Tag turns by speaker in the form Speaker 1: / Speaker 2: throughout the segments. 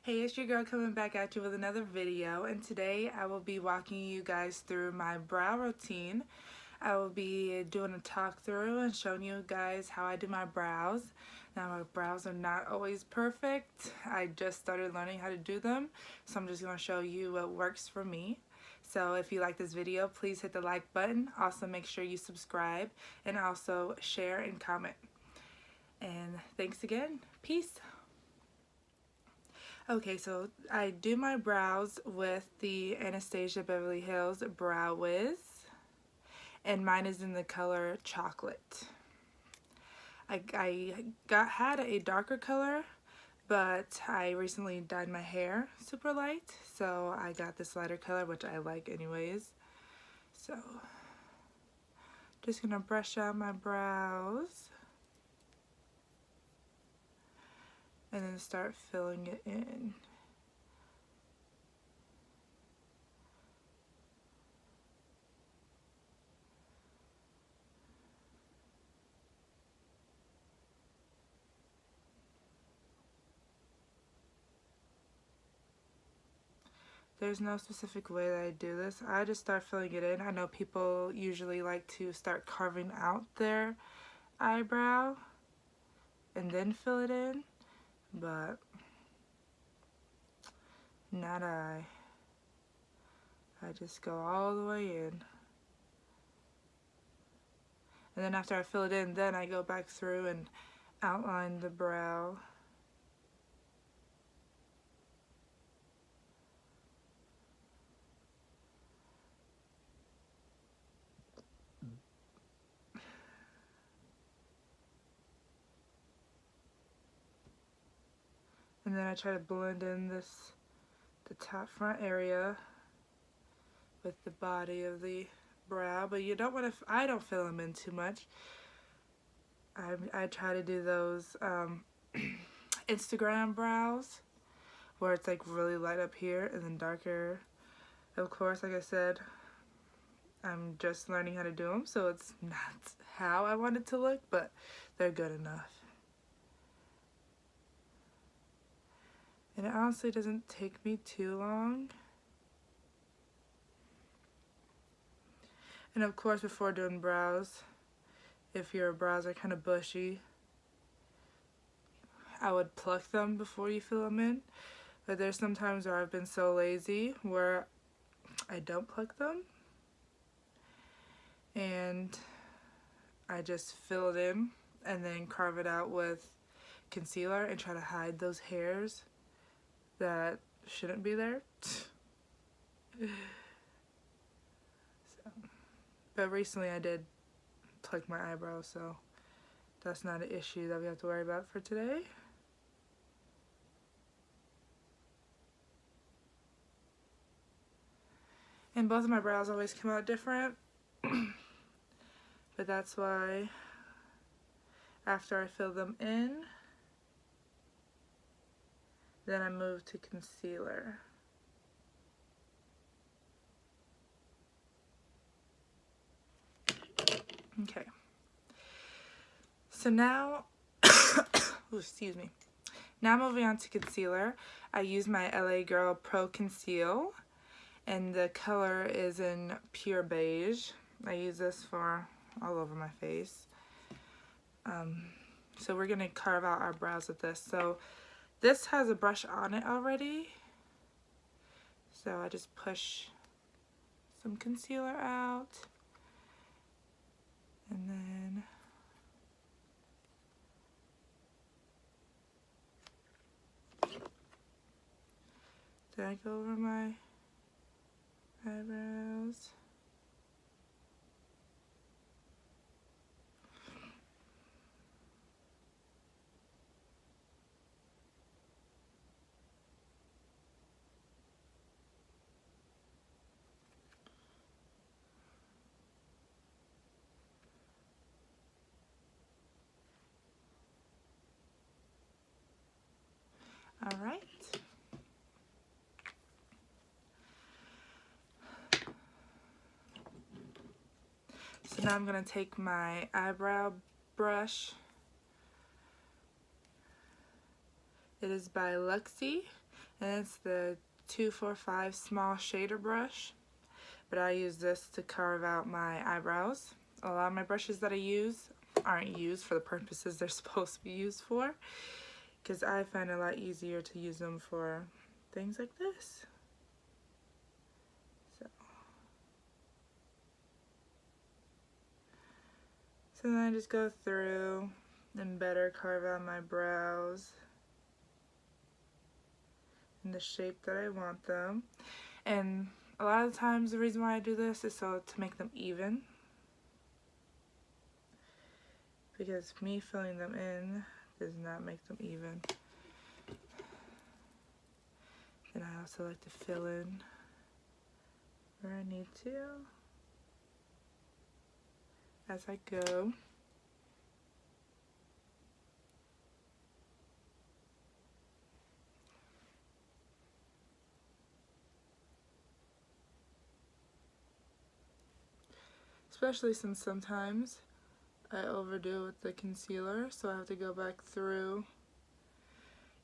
Speaker 1: Hey, it's your girl coming back at you with another video, and today I will be walking you guys through my brow routine. I will be doing a talk through and showing you guys how I do my brows. Now, my brows are not always perfect. I just started learning how to do them, so I'm just going to show you what works for me. So if you like this video, please hit the like button. Also make sure you subscribe and also share and comment. And thanks again. Peace. Okay, so I do my brows with the Anastasia Beverly Hills Brow Wiz, and mine is in the color chocolate. I had a darker color, but I recently dyed my hair super light, so I got this lighter color, which I like anyways. So, just gonna brush out my brows, and then start filling it in. There's no specific way that I do this. I just start filling it in. I know people usually like to start carving out their eyebrow and then fill it in, but not I. I just go all the way in. And then after I fill it in, then I go back through and outline the brow. And then I try to blend in the top front area with the body of the brow, but you don't want to, I don't fill them in too much. I try to do those Instagram brows where it's like really light up here and then darker. Of course, like I said, I'm just learning how to do them, so it's not how I want it to look, but they're good enough. And it honestly doesn't take me too long. And of course, before doing brows, if your brows are kind of bushy, I would pluck them before you fill them in. But there's some times where I've been so lazy where I don't pluck them, and I just fill it in and then carve it out with concealer and try to hide those hairs that shouldn't be there. But recently I did pluck my eyebrows, so that's not an issue that we have to worry about for today. And both of my brows always come out different, but that's why after I fill them in, then I move to concealer. Okay. So now, ooh, excuse me. Now moving on to concealer, I use my LA Girl Pro Conceal, and the color is in pure beige. I use this for all over my face. So we're gonna carve out our brows with this. So this has a brush on it already, so I just push some concealer out, and then I go over my eyebrows. All right. So now I'm going to take my eyebrow brush. It is by Luxie, and it's the 245 small shader brush, but I use this to carve out my eyebrows. A lot of my brushes that I use aren't used for the purposes they're supposed to be used for, because I find it a lot easier to use them for things like this. So then I just go through and better carve out my brows in the shape that I want them. And a lot of the times the reason why I do this is so to make them even, because me filling them in does not make them even. And I also like to fill in where I need to as I go. Especially since sometimes I overdo with the concealer, so I have to go back through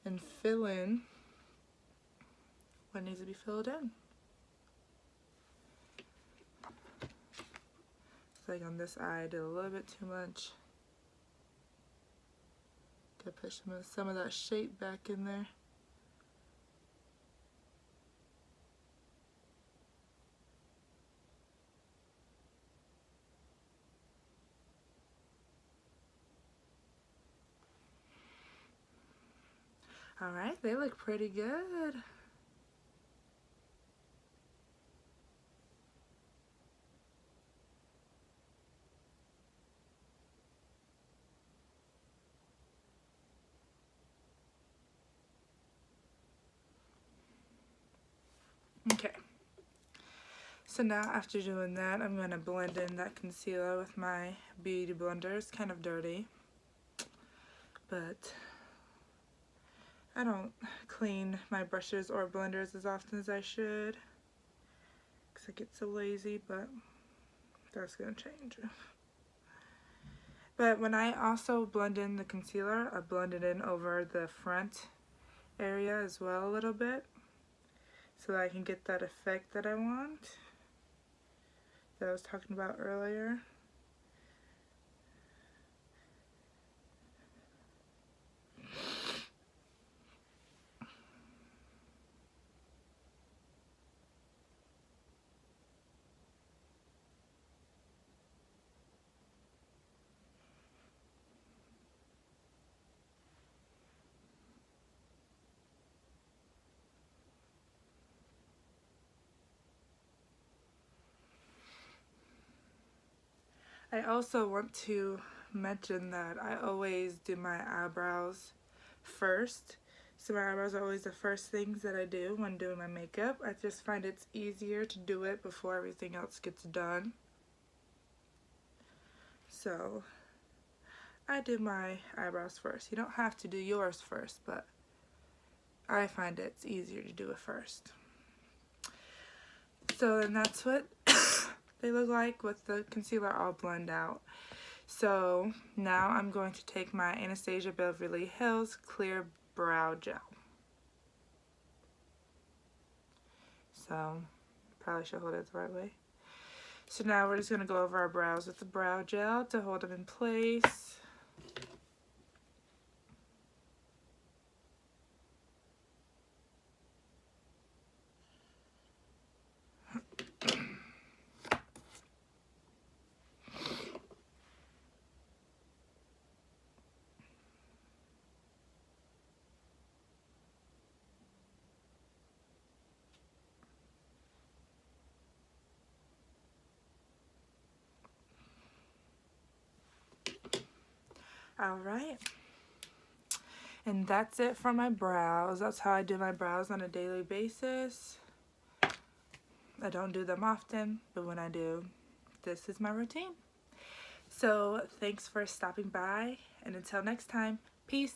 Speaker 1: and fill in what needs to be filled in. It's like on this eye I did a little bit too much. Gotta put some of that shape back in there. Alright, they look pretty good. Okay, so now after doing that, I'm going to blend in that concealer with my beauty blender. It's kind of dirty, but I don't clean my brushes or blenders as often as I should because I get so lazy, but that's going to change. But when I also blend in the concealer, I blend it in over the front area as well a little bit, so that I can get that effect that I want, that I was talking about earlier. I also want to mention that I always do my eyebrows first. So my eyebrows are always the first things that I do when doing my makeup. I just find it's easier to do it before everything else gets done. So I do my eyebrows first. You don't have to do yours first, but I find it's easier to do it first. So then that's what they look like with the concealer all blend out. So now I'm going to take my Anastasia Beverly Hills Clear Brow Gel. So probably should hold it the right way. So now we're just going to go over our brows with the brow gel to hold them in place. Alright, and that's it for my brows. That's how I do my brows on a daily basis. I don't do them often, but when I do, this is my routine. So thanks for stopping by, and until next time, peace.